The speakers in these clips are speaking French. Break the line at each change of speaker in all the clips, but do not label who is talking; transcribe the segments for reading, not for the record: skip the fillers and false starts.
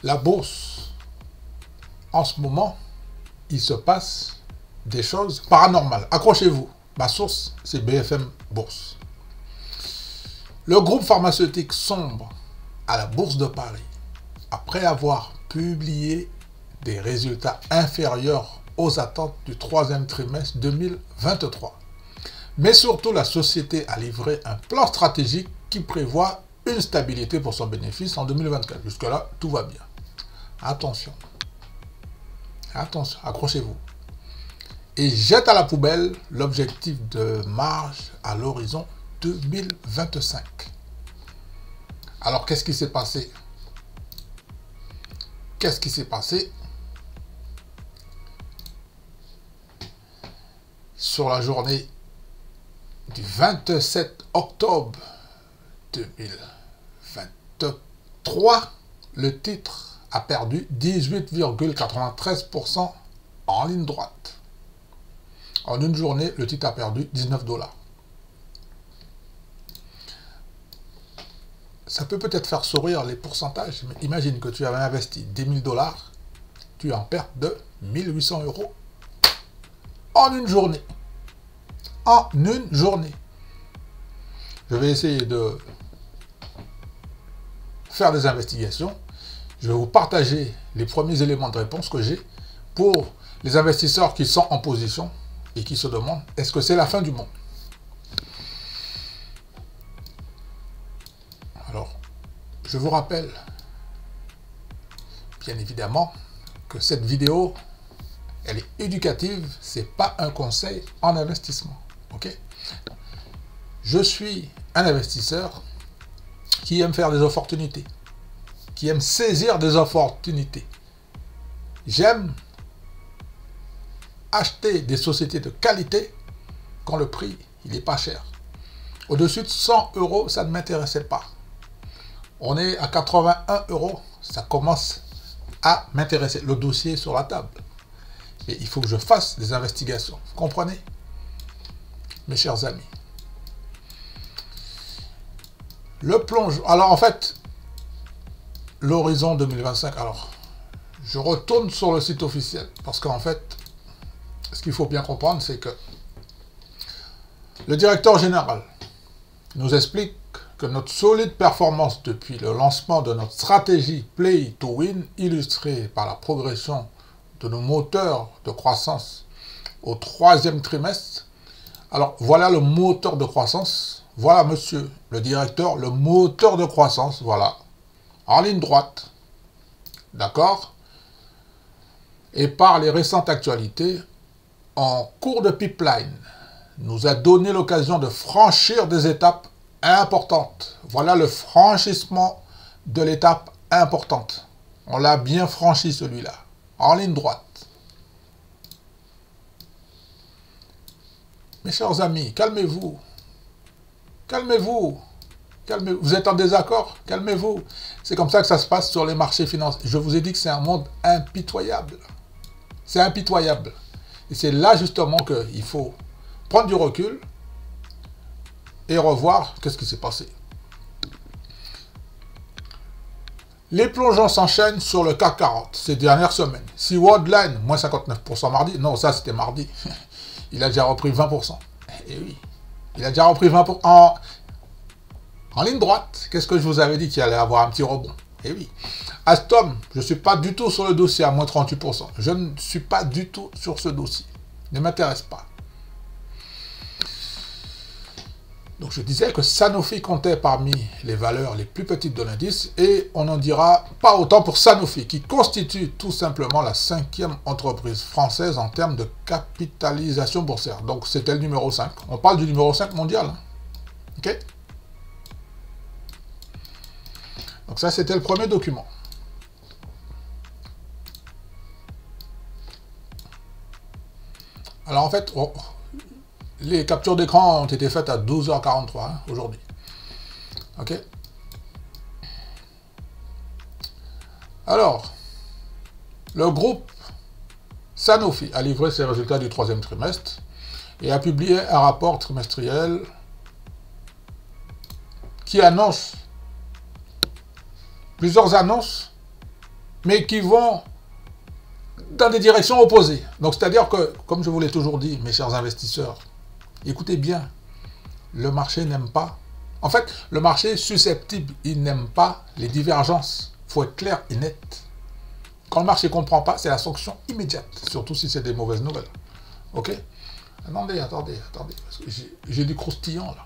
La bourse, en ce moment, il se passe des choses paranormales. Accrochez-vous. Ma source, c'est BFM Bourse. Le groupe pharmaceutique sombre à la Bourse de Paris, après avoir publié des résultats inférieurs aux attentes du troisième trimestre 2023. Mais surtout, la société a livré un plan stratégique qui prévoit une stabilité pour son bénéfice en 2024. Jusque-là, tout va bien. Attention. Attention, accrochez-vous. Et jette à la poubelle l'objectif de marge à l'horizon 2025. Alors, qu'est-ce qui s'est passé? Qu'est-ce qui s'est passé sur la journée du 27 octobre 2023? Le titre a perdu 18,93% en ligne droite. En une journée, le titre a perdu 19 $. Ça peut peut-être faire sourire les pourcentages, mais imagine que tu avais investi 10 000 $, tu es en perte de 1800 € en une journée. En une journée. Je vais essayer de faire des investigations. Je vais vous partager les premiers éléments de réponse que j'ai pour les investisseurs qui sont en position et qui se demandent, est-ce que c'est la fin du monde? Alors, je vous rappelle, bien évidemment, que cette vidéo, elle est éducative, c'est pas un conseil en investissement. Ok? Je suis un investisseur qui aime faire des opportunités, qui aime saisir des opportunités. J'aime acheter des sociétés de qualité quand le prix il n'est pas cher. Au-dessus de 100 €, ça ne m'intéressait pas. On est à 81 €, ça commence à m'intéresser. Le dossier est sur la table. Et il faut que je fasse des investigations. Vous comprenez? Mes chers amis. Le plonge. Alors en fait, l'horizon 2025. Alors, je retourne sur le site officiel. Parce qu'en fait, ce qu'il faut bien comprendre, c'est que le directeur général nous explique que notre solide performance depuis le lancement de notre stratégie Play to Win, illustrée par la progression de nos moteurs de croissance au troisième trimestre. Alors, voilà le moteur de croissance. Voilà, monsieur le directeur, le moteur de croissance. Voilà. En ligne droite. D'accord? Et par les récentes actualités, en cours de pipeline, nous a donné l'occasion de franchir des étapes importantes. Voilà le franchissement de l'étape importante. On l'a bien franchi celui-là. En ligne droite. Mes chers amis, calmez-vous. Calmez-vous. Calmez-vous. Vous êtes en désaccord? Calmez-vous. C'est comme ça que ça se passe sur les marchés financiers. Je vous ai dit que c'est un monde impitoyable. C'est impitoyable. Et c'est là justement qu'il faut prendre du recul et revoir qu'est-ce qui s'est passé. Les plongeons s'enchaînent sur le CAC 40 ces dernières semaines. Si Worldline, moins 59% mardi, non, ça c'était mardi, il a déjà repris 20%. Et oui, il a déjà repris 20% en ligne droite. Qu'est-ce que je vous avais dit qu'il allait avoir un petit rebond? Et oui. Alstom, je ne suis pas du tout sur le dossier à moins 38%. Je ne suis pas du tout sur ce dossier. Ne m'intéresse pas. Donc je disais que Sanofi comptait parmi les valeurs les plus petites de l'indice et on n'en dira pas autant pour Sanofi qui constitue tout simplement la 5e entreprise française en termes de capitalisation boursière. Donc c'était le numéro 5. On parle du numéro 5 mondial. Hein. Ok? Donc ça c'était le premier document. Alors en fait, les captures d'écran ont été faites à 12h43 hein, aujourd'hui. Ok. Alors, le groupe Sanofi a livré ses résultats du troisième trimestre et a publié un rapport trimestriel qui annonce plusieurs annonces mais qui vont dans des directions opposées. Donc, c'est-à-dire que, comme je vous l'ai toujours dit, mes chers investisseurs, écoutez bien, le marché n'aime pas. En fait, le marché est susceptible, il n'aime pas les divergences. Il faut être clair et net. Quand le marché ne comprend pas, c'est la sanction immédiate, surtout si c'est des mauvaises nouvelles. Ok? Attendez. J'ai du croustillant là.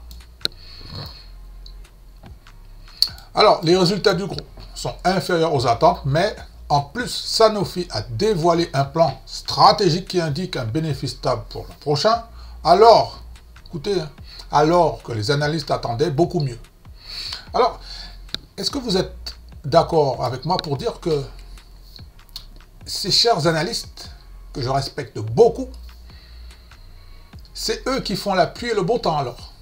Alors, les résultats du groupe sont inférieurs aux attentes, mais en plus, Sanofi a dévoilé un plan stratégique qui indique un bénéfice stable pour le prochain, alors, écoutez, alors que les analystes attendaient beaucoup mieux. Alors, est-ce que vous êtes d'accord avec moi pour dire que ces chers analystes, que je respecte beaucoup, c'est eux qui font la pluie et le beau temps alors?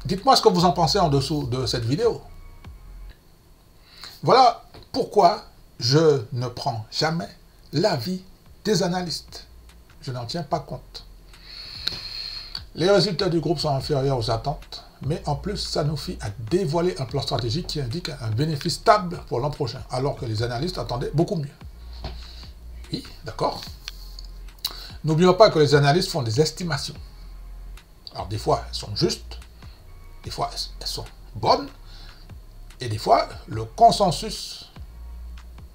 Dites-moi ce que vous en pensez en dessous de cette vidéo. Voilà pourquoi je ne prends jamais l'avis des analystes. Je n'en tiens pas compte. Les résultats du groupe sont inférieurs aux attentes, mais en plus, Sanofi a dévoilé un plan stratégique qui indique un bénéfice stable pour l'an prochain, alors que les analystes attendaient beaucoup mieux. Oui, d'accord. N'oublions pas que les analystes font des estimations. Alors des fois, elles sont justes, des fois, elles sont bonnes, et des fois, le consensus,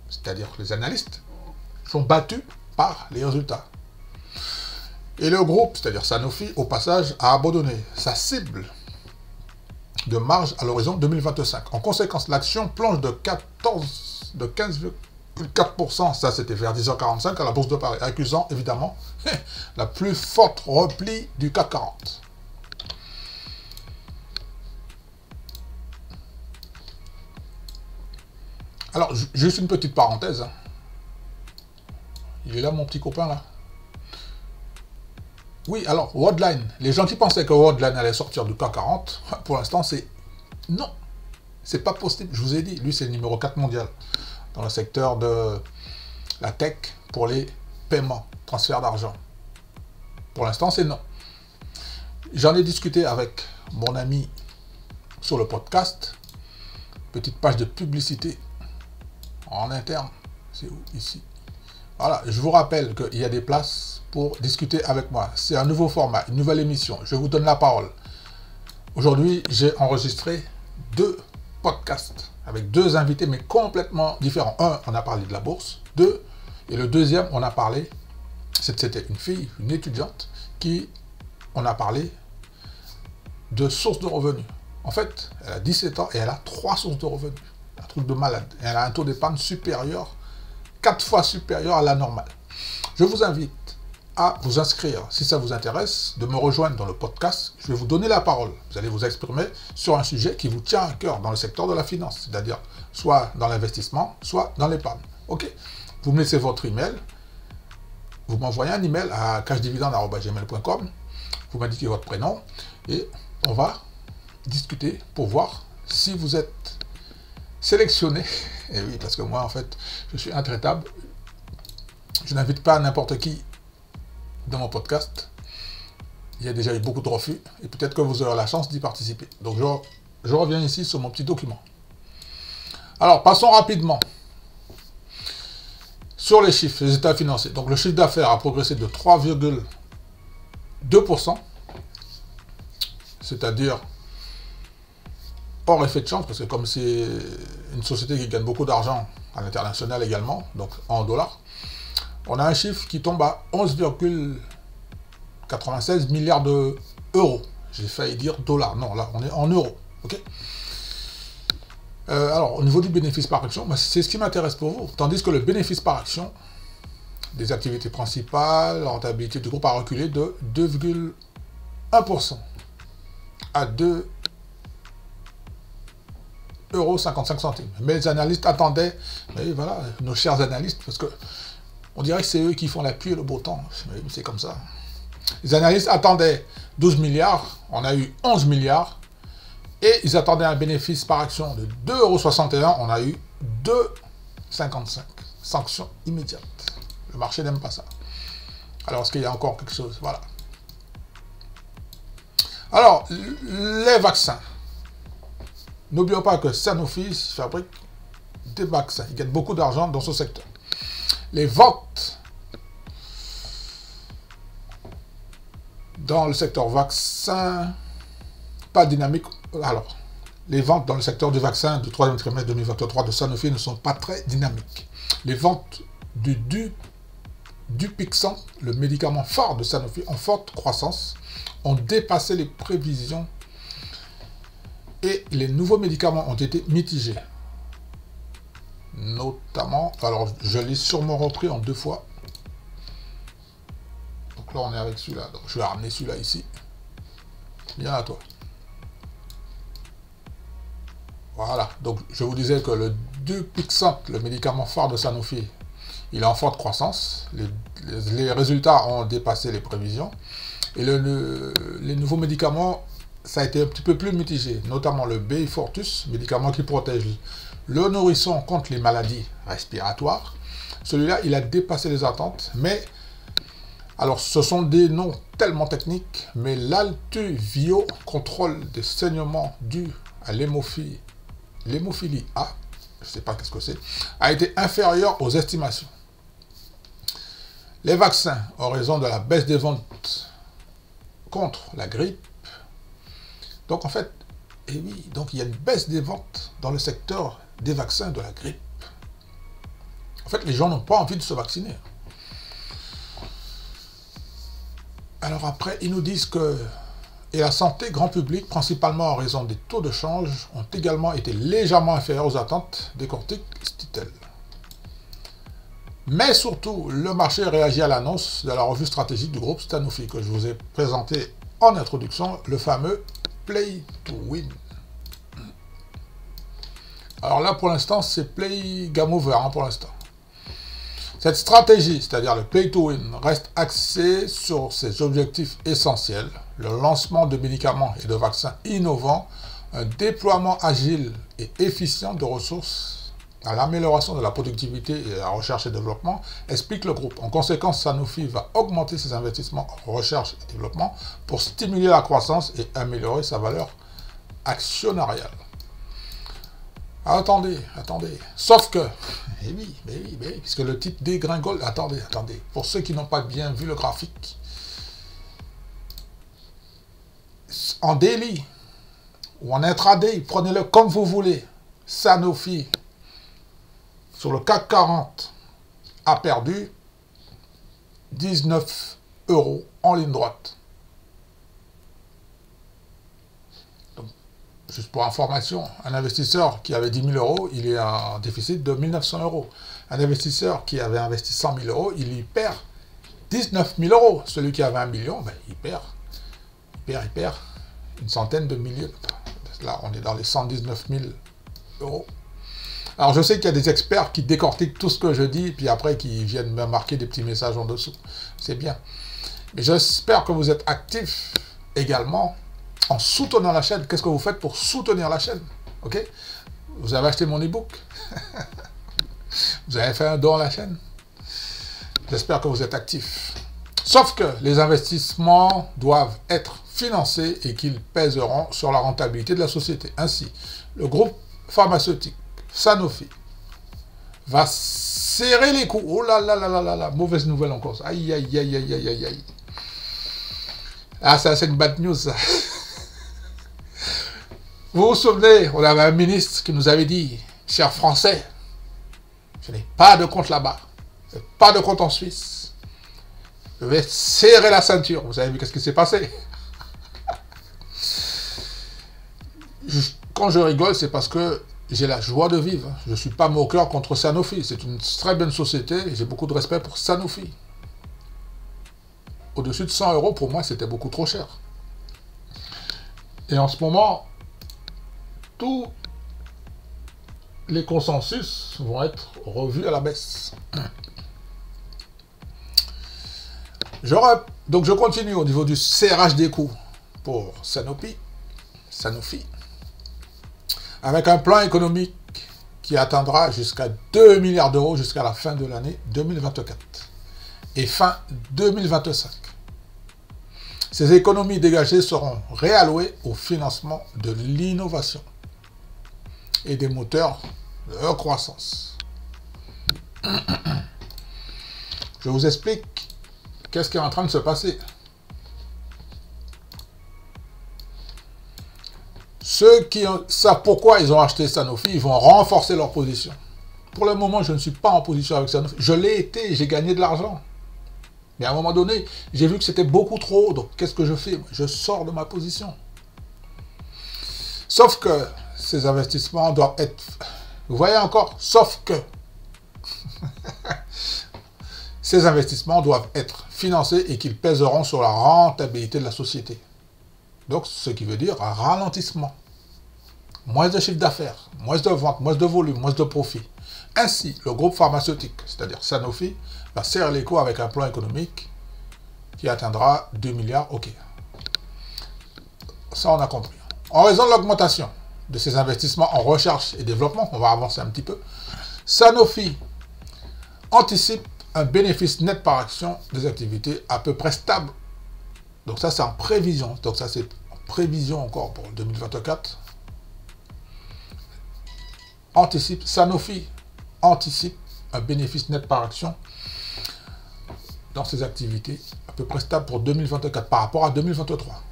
c'est-à-dire que les analystes, sont battus par les résultats. Et le groupe, c'est-à-dire Sanofi, au passage, a abandonné sa cible de marge à l'horizon 2025. En conséquence, l'action plonge de 15,4%, ça c'était vers 10h45 à la Bourse de Paris, accusant évidemment la plus forte repli du CAC 40. Alors, juste une petite parenthèse. Il est là mon petit copain là. Oui, alors, Worldline. Les gens qui pensaient que Worldline allait sortir du CAC 40, pour l'instant, c'est non. C'est pas possible. Je vous ai dit, lui, c'est le numéro 4 mondial dans le secteur de la tech pour les paiements, transferts d'argent. Pour l'instant, c'est non. J'en ai discuté avec mon ami sur le podcast. Petite page de publicité en interne. C'est où? Ici. Voilà, je vous rappelle qu'il y a des places pour discuter avec moi. C'est un nouveau format, une nouvelle émission. Je vous donne la parole. Aujourd'hui, j'ai enregistré 2 podcasts avec 2 invités, mais complètement différents. Un, on a parlé de la bourse. 2, et le deuxième, on a parlé, c'était une fille, une étudiante, on a parlé de sources de revenus. En fait, elle a 17 ans et elle a 3 sources de revenus. Un truc de malade. Et elle a un taux d'épargne supérieur, 4 fois supérieur à la normale. Je vous invite à vous inscrire, si ça vous intéresse, de me rejoindre dans le podcast. Je vais vous donner la parole. Vous allez vous exprimer sur un sujet qui vous tient à cœur dans le secteur de la finance, c'est-à-dire soit dans l'investissement, soit dans l'épargne. Ok? Vous me laissez votre email, vous m'envoyez un email à cashdividende@gmail.com, vous m'indiquez votre prénom et on va discuter pour voir si vous êtes sélectionné. Et oui, parce que moi, en fait, je suis intraitable. Je n'invite pas n'importe qui dans mon podcast. Il y a déjà eu beaucoup de refus et peut-être que vous aurez la chance d'y participer. Donc, je reviens ici sur mon petit document. Alors, passons rapidement sur les chiffres, les états financiers. Donc, le chiffre d'affaires a progressé de 3,2%, c'est-à-dire hors effet de change, parce que comme c'est une société qui gagne beaucoup d'argent à l'international également, donc en dollars, on a un chiffre qui tombe à 11,96 milliards d'euros. J'ai failli dire dollars. Non, là, on est en euros. Okay. Alors, au niveau du bénéfice par action, c'est ce qui m'intéresse pour vous. Tandis que le bénéfice par action des activités principales, la rentabilité du groupe a reculé de 2,1% à 2,55 €. Mais les analystes attendaient, mais voilà, nos chers analystes, parce que on dirait que c'est eux qui font la pluie et le beau temps. C'est comme ça. Les analystes attendaient 12 milliards, on a eu 11 milliards, et ils attendaient un bénéfice par action de 2,61 €, on a eu 2,55 €. Sanction immédiate. Le marché n'aime pas ça. Alors, est-ce qu'il y a encore quelque chose? Voilà. Alors, les vaccins. N'oublions pas que Sanofi fabrique des vaccins. Ils gagnent beaucoup d'argent dans ce secteur. Les ventes dans le secteur vaccin, pas dynamique. Alors, les ventes dans le secteur du vaccin du 3e trimestre 2023 de Sanofi ne sont pas très dynamiques. Les ventes du Dupixent, le médicament phare de Sanofi, en forte croissance, ont dépassé les prévisions et les nouveaux médicaments ont été mitigés. Notamment, alors je l'ai sûrement repris en 2 fois. Donc là on est avec celui-là, donc je vais ramener celui-là ici. Viens à toi. Voilà, donc je vous disais que le Dupixent, le médicament phare de Sanofi, il est en forte croissance. Les résultats ont dépassé les prévisions. Et les nouveaux médicaments, ça a été un petit peu plus mitigé, notamment le Beyfortus, médicament qui protège le nourrisson contre les maladies respiratoires. Celui-là, il a dépassé les attentes, mais alors ce sont des noms tellement techniques, mais l'Altuvio, contrôle des saignements dus à l'hémophilie A, je ne sais pas qu'est-ce que c'est, a été inférieur aux estimations. Les vaccins, en raison de la baisse des ventes contre la grippe, donc en fait, et oui, donc il y a une baisse des ventes dans le secteur des vaccins de la grippe. En fait, les gens n'ont pas envie de se vacciner. Alors après, ils nous disent que et la santé grand public, principalement en raison des taux de change, ont également été légèrement inférieurs aux attentes, décortique-t-elle. Mais surtout, le marché réagit à l'annonce de la revue stratégique du groupe Sanofi, que je vous ai présenté en introduction, le fameux Play to Win. Alors là, pour l'instant, c'est Play Game Over, hein, pour l'instant. Cette stratégie, c'est-à-dire le Play to Win, reste axée sur ses objectifs essentiels, le lancement de médicaments et de vaccins innovants, un déploiement agile et efficient de ressources à l'amélioration de la productivité et à la recherche et développement, explique le groupe. En conséquence, Sanofi va augmenter ses investissements en recherche et développement pour stimuler la croissance et améliorer sa valeur actionnariale. Attendez. Sauf que, eh oui, puisque le titre dégringole, attendez. Pour ceux qui n'ont pas bien vu le graphique, en daily ou en intraday, prenez-le comme vous voulez, Sanofi, sur le CAC 40, a perdu 19 € en ligne droite. Donc, juste pour information, un investisseur qui avait 10 000 €, il est en déficit de 1 900 €. Un investisseur qui avait investi 100 000 €, il y perd 19 000 €. Celui qui avait 1 million, ben, il perd une centaine de milliers. Là, on est dans les 119 000 €. Alors, je sais qu'il y a des experts qui décortiquent tout ce que je dis, puis après, qui viennent me marquer des petits messages en dessous. C'est bien. Mais j'espère que vous êtes actifs également en soutenant la chaîne. Qu'est-ce que vous faites pour soutenir la chaîne? Ok? Vous avez acheté mon e-book? Vous avez fait un don à la chaîne? J'espère que vous êtes actifs. Sauf que les investissements doivent être financés et qu'ils pèseront sur la rentabilité de la société. Ainsi, le groupe pharmaceutique Sanofi va serrer les coups. Oh là là là là là là, mauvaise nouvelle encore. Aïe, aïe, aïe, aïe, aïe, aïe, aïe. Ah, ça, c'est une bad news, ça. Vous vous souvenez, on avait un ministre qui nous avait dit, chers Français, je n'ai pas de compte là-bas, pas de compte en Suisse. Je vais serrer la ceinture. Vous savez qu'est-ce qui s'est passé? Quand je rigole, c'est parce que j'ai la joie de vivre. Je ne suis pas moqueur contre Sanofi. C'est une très bonne société et j'ai beaucoup de respect pour Sanofi. Au-dessus de 100 €, pour moi, c'était beaucoup trop cher. Et en ce moment, tous les consensus vont être revus à la baisse. Donc je continue au niveau du serrage des coûts pour Sanofi, avec un plan économique qui atteindra jusqu'à 2 milliards d'euros jusqu'à la fin de l'année 2024 et fin 2025. Ces économies dégagées seront réallouées au financement de l'innovation et des moteurs de croissance. Je vous explique qu'est-ce qui est en train de se passer. Ceux qui savent pourquoi ils ont acheté Sanofi, ils vont renforcer leur position. Pour le moment, je ne suis pas en position avec Sanofi. Je l'ai été, j'ai gagné de l'argent. Mais à un moment donné, j'ai vu que c'était beaucoup trop haut. Donc, qu'est-ce que je fais? Je sors de ma position. Sauf que ces investissements doivent être... Vous voyez encore? Sauf que... ces investissements doivent être financés et qu'ils pèseront sur la rentabilité de la société. Donc, ce qui veut dire un ralentissement. Moins de chiffre d'affaires, moins de ventes, moins de volume, moins de profit. Ainsi, le groupe pharmaceutique, c'est-à-dire Sanofi, va serrer les coups avec un plan économique qui atteindra 2 milliards. Ok. Ça, on a compris. En raison de l'augmentation de ces investissements en recherche et développement, on va avancer un petit peu, Sanofi anticipe un bénéfice net par action des activités à peu près stable. Donc ça, c'est en prévision. Donc ça, c'est en prévision encore pour 2024. Sanofi anticipe un bénéfice net par action dans ses activités à peu près stable pour 2024 par rapport à 2023.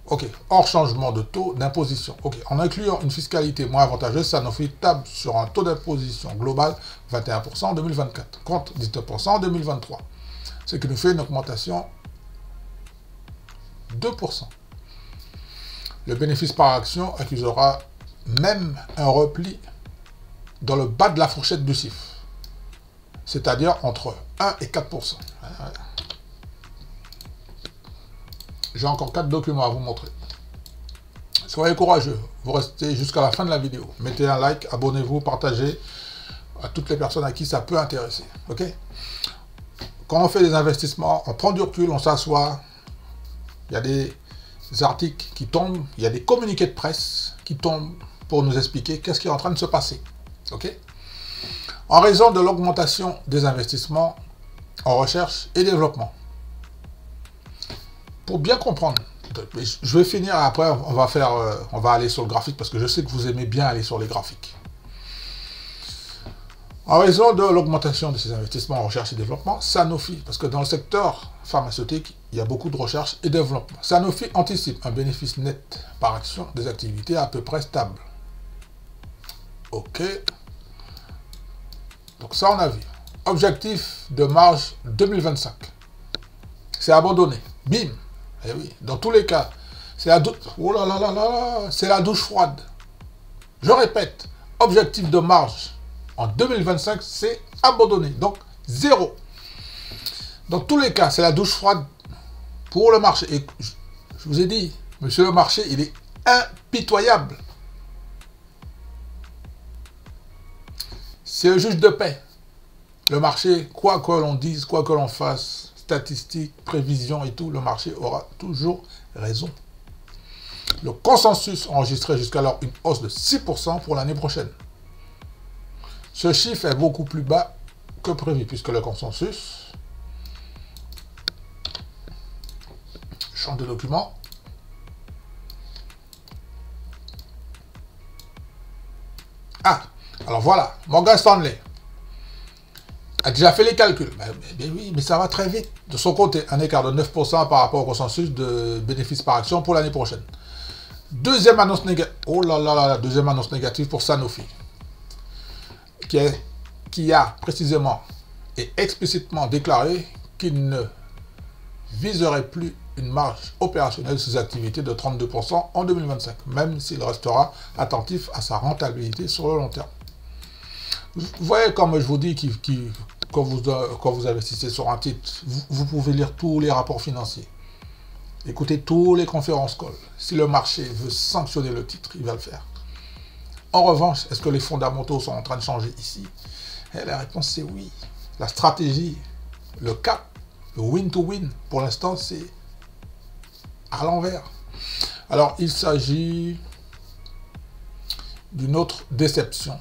Ok, hors changement de taux d'imposition. Ok, en incluant une fiscalité moins avantageuse, Sanofi table sur un taux d'imposition global 21% en 2024, contre 19% en 2023. Ce qui nous fait une augmentation de 2%. Le bénéfice par action accusera même un repli dans le bas de la fourchette du chiffre, c'est-à-dire entre 1 et 4%. J'ai encore 4 documents à vous montrer. Soyez courageux, vous restez jusqu'à la fin de la vidéo. Mettez un like, abonnez-vous, partagez à toutes les personnes à qui ça peut intéresser. Ok? Quand on fait des investissements, on prend du recul, on s'assoit. Il y a des articles qui tombent, il y a des communiqués de presse qui tombent pour nous expliquer qu'est-ce qui est en train de se passer. Ok? En raison de l'augmentation des investissements en recherche et développement. Pour bien comprendre, je vais finir après, on va aller sur le graphique parce que je sais que vous aimez bien aller sur les graphiques. En raison de l'augmentation de ces investissements en recherche et développement, Sanofi, parce que dans le secteur pharmaceutique, il y a beaucoup de recherche et développement. Sanofi anticipe un bénéfice net par action des activités à peu près stable. Ok. Donc ça, on a vu. Objectif de marge 2025. C'est abandonné. Bim. Eh oui, dans tous les cas, c'est la douche. Oh là là là là, c'est la douche froide. Je répète, objectif de marge en 2025, c'est abandonné. Donc, zéro. Dans tous les cas, c'est la douche froide pour le marché. Et je vous ai dit, monsieur le marché, il est impitoyable. C'est le juge de paix. Le marché, quoi que l'on dise, quoi que l'on fasse, statistiques, prévisions et tout, le marché aura toujours raison. Le consensus enregistrait jusqu'alors une hausse de 6% pour l'année prochaine. Ce chiffre est beaucoup plus bas que prévu, puisque le consensus, champ de document, alors voilà, Morgan Stanley a déjà fait les calculs. Mais oui, mais ça va très vite. De son côté, un écart de 9% par rapport au consensus de bénéfices par action pour l'année prochaine. Deuxième annonce négative. Oh là là là, deuxième annonce négative pour Sanofi. Qui a précisément et explicitement déclaré qu'il ne viserait plus une marge opérationnelle de ses activités de 32% en 2025, même s'il restera attentif à sa rentabilité sur le long terme. Vous voyez, comme je vous dis, quand vous investissez sur un titre, vous pouvez lire tous les rapports financiers, écouter tous les conférences calls. Si le marché veut sanctionner le titre, il va le faire. En revanche, est-ce que les fondamentaux sont en train de changer ici? Et la réponse, c'est oui. La stratégie, le cap, le win-to-win, pour l'instant, c'est à l'envers. Alors, il s'agit d'une autre déception,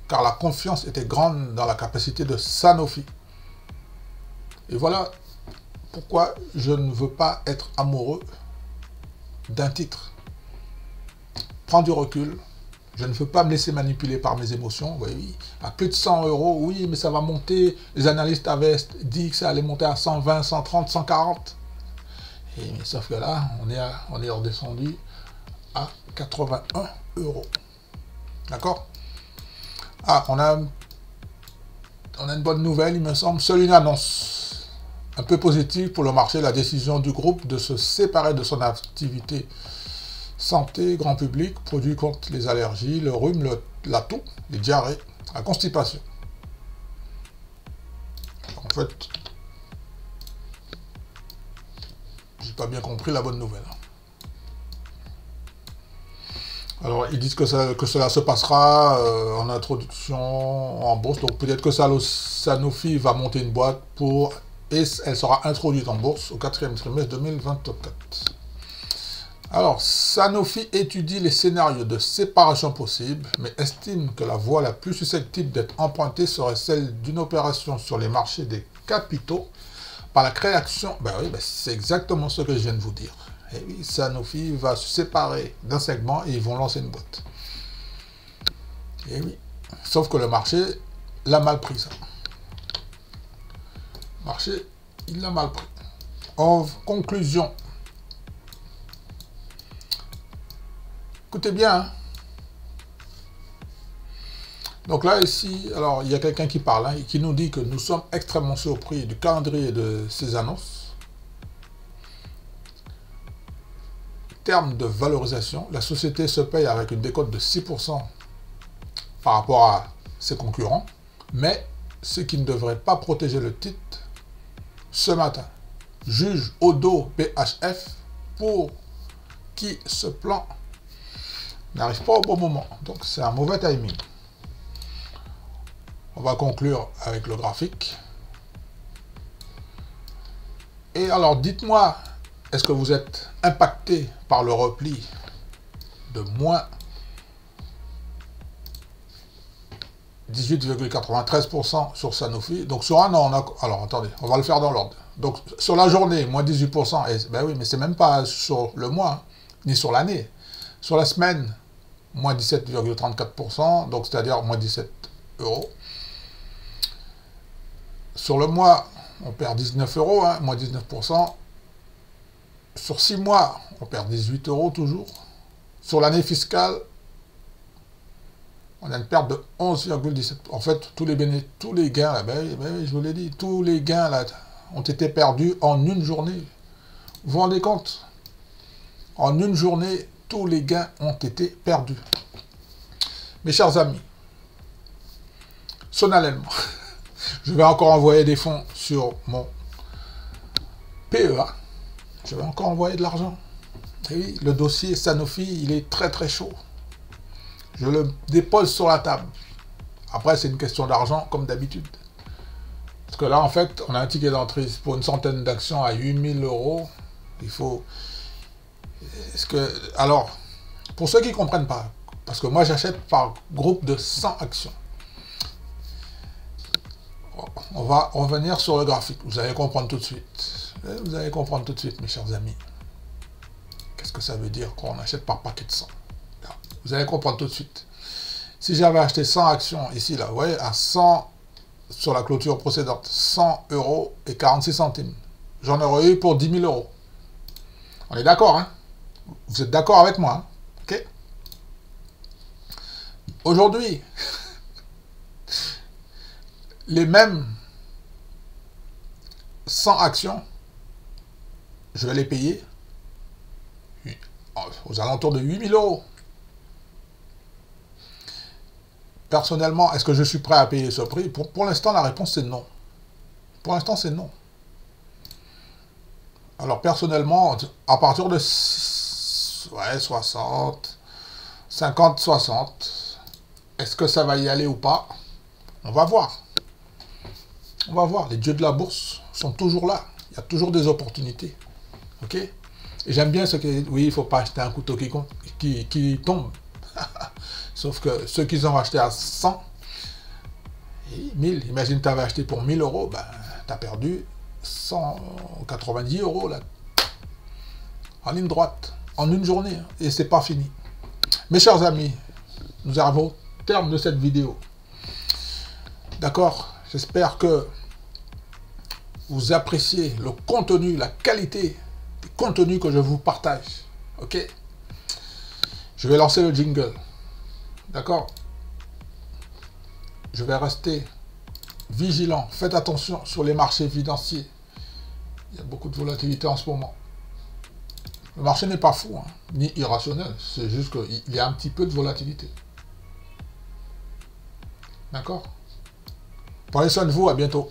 car la confiance était grande dans la capacité de Sanofi. Et voilà pourquoi je ne veux pas être amoureux d'un titre. Prends du recul, Je ne veux pas me laisser manipuler par mes émotions. Oui, oui. À plus de 100 euros, oui, mais ça va monter. Les analystes avaient dit que ça allait monter à 120, 130, 140. Et, mais sauf que là, on est redescendu à 81 euros. D'accord? Ah, on a une bonne nouvelle, il me semble. Seule une annonce un peu positive pour le marché, la décision du groupe de se séparer de son activité santé, grand public, produits contre les allergies, le rhume, la toux, les diarrhées, la constipation. En fait, j'ai pas bien compris la bonne nouvelle. Alors, ils disent que cela se passera en introduction en bourse. Donc, peut-être que Sanofi va monter une boîte et elle sera introduite en bourse au 4e trimestre 2024. Alors, Sanofi étudie les scénarios de séparation possibles, mais estime que la voie la plus susceptible d'être empruntée serait celle d'une opération sur les marchés des capitaux par la création... Ben oui, c'est exactement ce que je viens de vous dire. Et oui, Sanofi va se séparer d'un segment et ils vont lancer une boîte. Et oui, sauf que le marché l'a mal pris, ça. Le marché, il l'a mal pris. En conclusion, écoutez bien, hein. Donc là, ici, alors, il y a quelqu'un qui parle, hein, et qui nous dit que nous sommes extrêmement surpris du calendrier de ces annonces. En termes de valorisation, la société se paye avec une décote de 6% par rapport à ses concurrents, mais ce qui ne devrait pas protéger le titre, ce matin, juge Odo BHF pour qui ce plan n'arrive pas au bon moment. Donc c'est un mauvais timing. On va conclure avec le graphique. Et alors dites-moi, est-ce que vous êtes impacté par le repli de moins 18,93% sur Sanofi? Donc sur un an, alors attendez, on va le faire dans l'ordre. Donc sur la journée, moins 18%, et, ben oui, mais c'est même pas sur le mois, hein, ni sur l'année. Sur la semaine, moins 17,34%, donc c'est-à-dire moins 17 euros. Sur le mois, on perd 19 euros, hein, moins 19%. Sur 6 mois, on perd 18 euros toujours. Sur l'année fiscale, on a une perte de 11,17. En fait, tous les gains, là, ben, je vous l'ai dit, tous les gains là, ont été perdus en une journée. Vous vous rendez compte? En une journée, tous les gains ont été perdus. Mes chers amis, solennellement, je vais encore envoyer des fonds sur mon PEA. Je vais encore envoyer de l'argent. Et oui, le dossier Sanofi, il est très très chaud. Je le dépose sur la table. Après, c'est une question d'argent, comme d'habitude. Parce que là, en fait, on a un ticket d'entrée pour une centaine d'actions à 8000 euros. Il faut... Alors, pour ceux qui ne comprennent pas, parce que moi, j'achète par groupe de 100 actions. On va revenir sur le graphique. Vous allez comprendre tout de suite. Vous allez comprendre tout de suite, mes chers amis. Qu'est-ce que ça veut dire quand on achète par paquet de 100? Vous allez comprendre tout de suite. Si j'avais acheté 100 actions ici, là, vous voyez, à 100, sur la clôture précédente, 100 euros et 46 centimes. J'en aurais eu pour 10 000 euros. On est d'accord, hein? Vous êtes d'accord avec moi, hein? Ok? Aujourd'hui, les mêmes 100 actions, je vais les payer aux alentours de 8 000 euros. Personnellement, est-ce que je suis prêt à payer ce prix? Pour l'instant, la réponse c'est non. Pour l'instant, c'est non. Alors, personnellement, à partir de 60, 50, 60, est-ce que ça va y aller ou pas? On va voir. On va voir. Les dieux de la bourse sont toujours là. Il y a toujours des opportunités. Ok? Et j'aime bien ce que... Oui, il ne faut pas acheter un couteau qui tombe. Sauf que ceux qui ont acheté à 100, et 1000, imagine tu avais acheté pour 1000 euros, ben, tu as perdu 190 euros là, en ligne droite, en une journée, hein, et c'est pas fini. Mes chers amis, nous arrivons au terme de cette vidéo. D'accord? J'espère que vous appréciez le contenu, la qualité du contenu que je vous partage. Ok? Je vais lancer le jingle. D'accord? Je vais rester vigilant. Faites attention sur les marchés financiers. Il y a beaucoup de volatilité en ce moment. Le marché n'est pas fou, hein, ni irrationnel. C'est juste qu'il y a un petit peu de volatilité. D'accord? Prenez soin de vous, à bientôt.